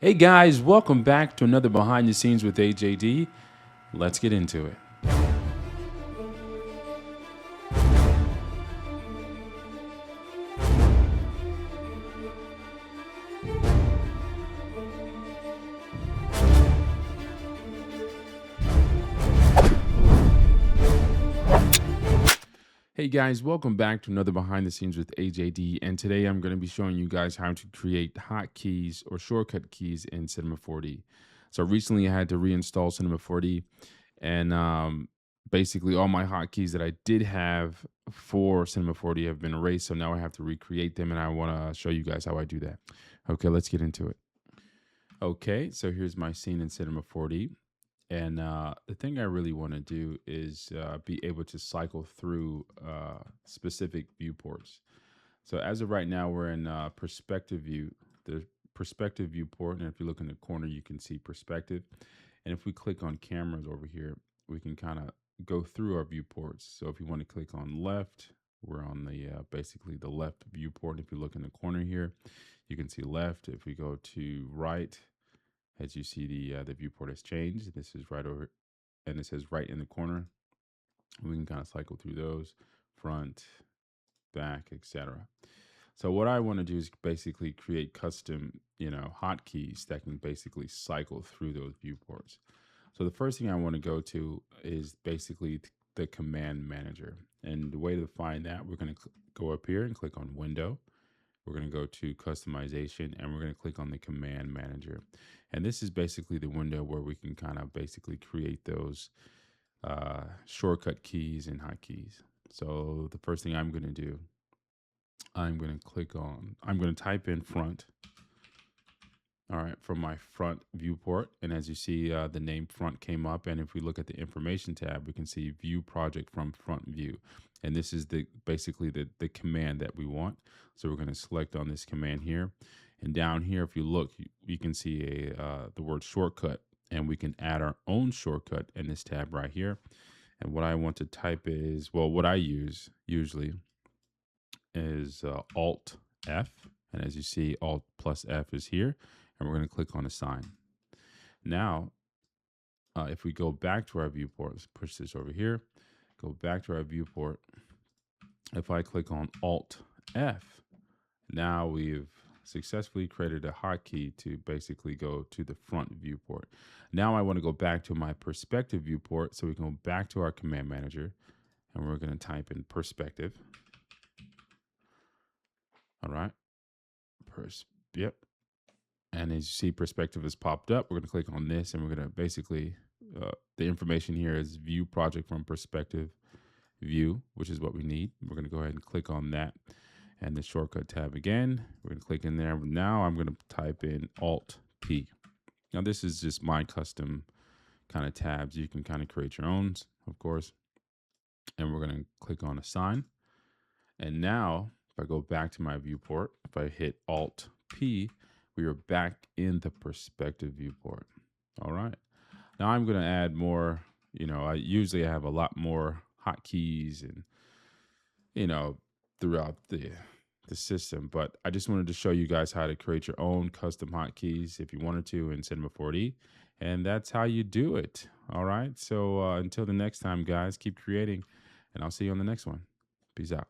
Hey guys, welcome back to another Behind the Scenes with AJD. Let's get into it. Hey guys, welcome back to another Behind the Scenes with AJD. And today I'm going to be showing you guys how to create hotkeys or shortcut keys in Cinema 4D. So recently I had to reinstall Cinema 4D, and basically all my hotkeys that I did have for Cinema 4D have been erased. So now I have to recreate them, and I want to show you guys how I do that. Okay, let's get into it. Okay, so here's my scene in Cinema 4D. And the thing I really want to do is be able to cycle through specific viewports. So as of right now, we're in perspective view, the perspective viewport. And if you look in the corner, you can see perspective. And if we click on cameras over here, we can kind of go through our viewports. So if you want to click on left, we're on the basically the left viewport. If you look in the corner here, you can see left. If we go to right, as you see, the viewport has changed. This is right over, and it says right in the corner. We can kind of cycle through those, front, back, etc. So what I want to do is basically create custom, hotkeys that can basically cycle through those viewports. So the first thing I want to go to is basically the command manager. And the way to find that, we're going to go up here and click on Window. We're going to go to customization, and we're going to click on the command manager. And this is basically the window where we can kind of basically create those shortcut keys and hotkeys. So the first thing I'm going to do, I'm going to type in front. All right, from my front viewport. And as you see, the name front came up. And if we look at the information tab, we can see view project from front view. And this is basically the command that we want. So we're going to select on this command here. And down here, if you look, you can see the word shortcut. And we can add our own shortcut in this tab right here. And what I want to type is, well, what I use usually is Alt F. And as you see, Alt plus F is here. And we're going to click on assign. Now, if we go back to our viewport, let's push this over here, go back to our viewport. If I click on Alt F, now we've successfully created a hotkey to basically go to the front viewport. Now I want to go back to my perspective viewport. So we can go back to our command manager, and we're going to type in perspective. All right. Yep. And as you see, perspective has popped up. We're going to click on this, and we're going to basically, the information here is view project from perspective view, which is what we need. We're going to go ahead and click on that, and the shortcut tab again. We're going to click in there. Now I'm going to type in Alt P. Now this is just my custom kind of tabs. You can kind of create your own, of course. And we're going to click on assign. And now if I go back to my viewport, if I hit Alt P, we are back in the perspective viewport. All right. Now I'm going to add more, I usually have a lot more hotkeys and, throughout the system, but I just wanted to show you guys how to create your own custom hotkeys if you wanted to in Cinema 4D. And that's how you do it. All right. So until the next time, guys, keep creating, and I'll see you on the next one. Peace out.